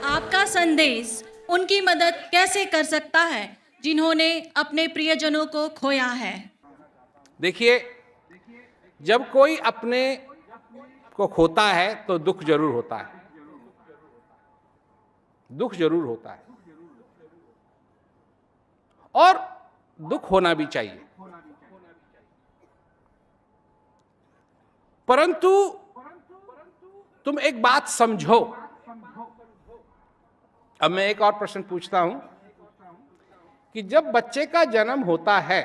आपका संदेश उनकी मदद कैसे कर सकता है जिन्होंने अपने प्रियजनों को खोया है? देखिए, जब कोई अपने को खोता है तो दुख जरूर होता है, दुख जरूर होता है और दुख होना भी चाहिए। परंतु तुम एक बात समझो। अब मैं एक और प्रश्न पूछता हूं कि जब बच्चे का जन्म होता है,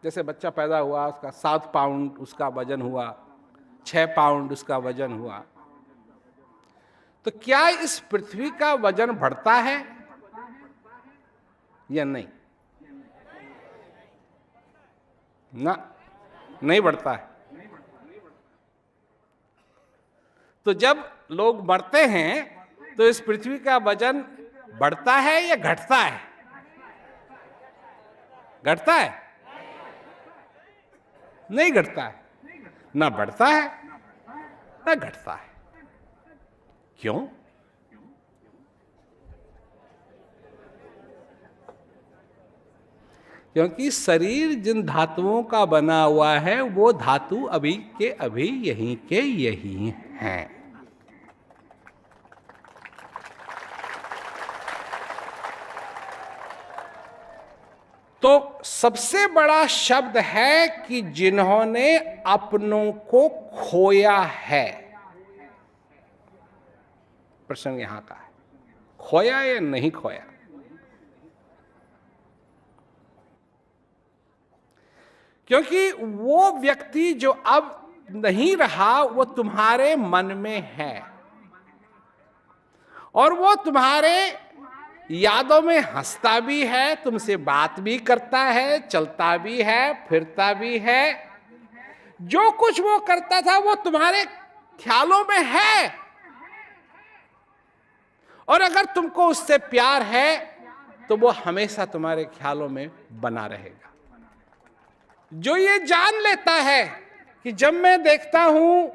जैसे बच्चा पैदा हुआ, उसका 7 पाउंड उसका वजन हुआ, 6 पाउंड उसका वजन हुआ, तो क्या इस पृथ्वी का वजन बढ़ता है या नहीं? ना, नहीं बढ़ता है। तो जब लोग मरते हैं तो इस पृथ्वी का वजन बढ़ता है या घटता है? घटता है? नहीं घटता है। ना बढ़ता है ना घटता है। क्यों? क्योंकि शरीर जिन धातुओं का बना हुआ है वो धातु अभी के अभी यहीं के यही हैं। तो सबसे बड़ा शब्द है कि जिन्होंने अपनों को खोया है। प्रश्न यहां का है, खोया या नहीं खोया? क्योंकि वो व्यक्ति जो अब नहीं रहा वो तुम्हारे मन में है और वो तुम्हारे यादों में हंसता भी है, तुमसे बात भी करता है, चलता भी है, फिरता भी है। जो कुछ वो करता था वो तुम्हारे ख्यालों में है और अगर तुमको उससे प्यार है तो वो हमेशा तुम्हारे ख्यालों में बना रहेगा। जो ये जान लेता है कि जब मैं देखता हूं,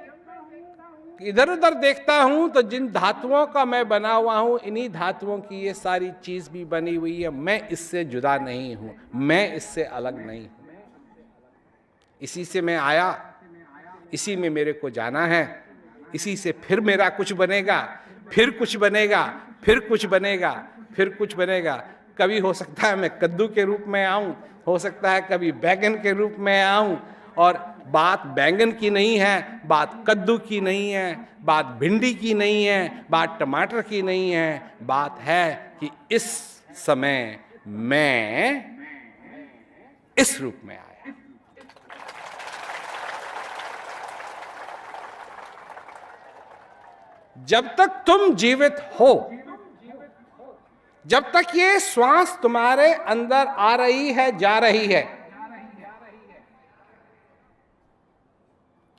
इधर उधर देखता हूं, तो जिन धातुओं का मैं बना हुआ हूं, इन्हीं धातुओं की ये सारी चीज भी बनी हुई है, मैं इससे जुदा नहीं हूं, मैं इससे अलग नहीं हूं, इसी से मैं आया, इसी में मेरे को जाना है, इसी से फिर मेरा कुछ बनेगा, फिर कुछ बनेगा, फिर कुछ बनेगा, फिर कुछ बनेगा। कभी हो सकता है मैं कद्दू के रूप में आऊं, हो सकता है कभी बैंगन के रूप में आऊं, और बात बैंगन की नहीं है, बात कद्दू की नहीं है, बात भिंडी की नहीं है, बात टमाटर की नहीं है, बात है कि इस समय मैं इस रूप में आया। जब तक तुम जीवित हो, जब तक ये श्वास तुम्हारे अंदर आ रही है, जा रही है,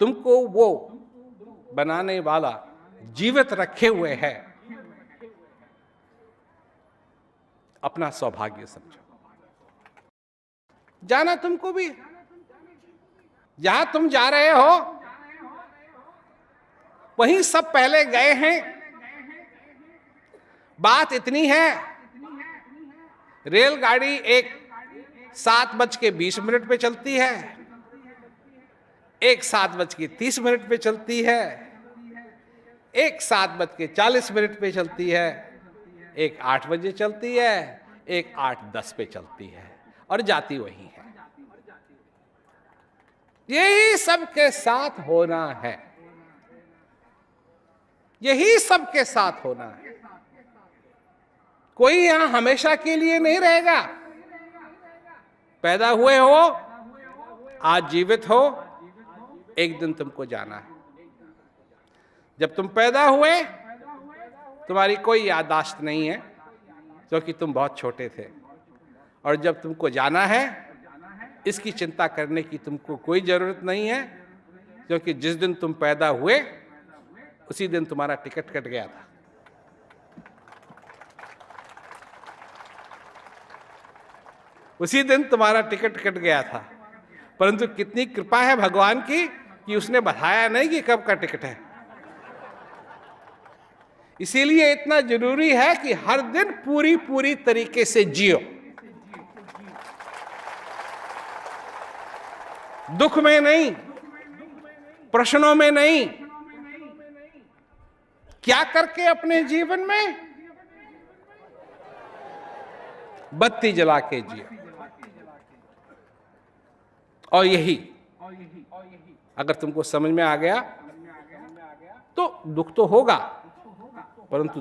तुमको वो बनाने वाला जीवित रखे हुए है। अपना सौभाग्य समझो। जाना तुमको भी, जहां तुम जा रहे हो वहीं सब पहले गए हैं। बात इतनी है, रेलगाड़ी एक 7:20 पे चलती है, एक 7:30 पे चलती है, एक 7:40 पे चलती है, एक 8 बजे चलती है, एक 8:10 पे चलती है और जाती वही है। यही सबके साथ होना है, यही सबके साथ होना है। कोई यहां हमेशा के लिए नहीं रहेगा। पैदा हुए हो, आज जीवित हो, एक दिन तुमको जाना है। जब तुम पैदा हुए तुम्हारी कोई याददाश्त नहीं है क्योंकि तुम बहुत छोटे थे, और जब तुमको जाना है इसकी चिंता करने की तुमको कोई जरूरत नहीं है, क्योंकि जिस दिन तुम पैदा हुए उसी दिन तुम्हारा टिकट कट गया था। उसी दिन तुम्हारा टिकट कट गया था। परंतु कितनी कृपा है भगवान की कि उसने बताया नहीं कि कब का टिकट है। इसीलिए इतना जरूरी है कि हर दिन पूरी पूरी तरीके से जियो, दुख में नहीं, प्रश्नों में नहीं, क्या करके अपने जीवन में बत्ती जला के जियो। और यही अगर तुमको समझ में आ गया तो दुख तो होगा, परंतु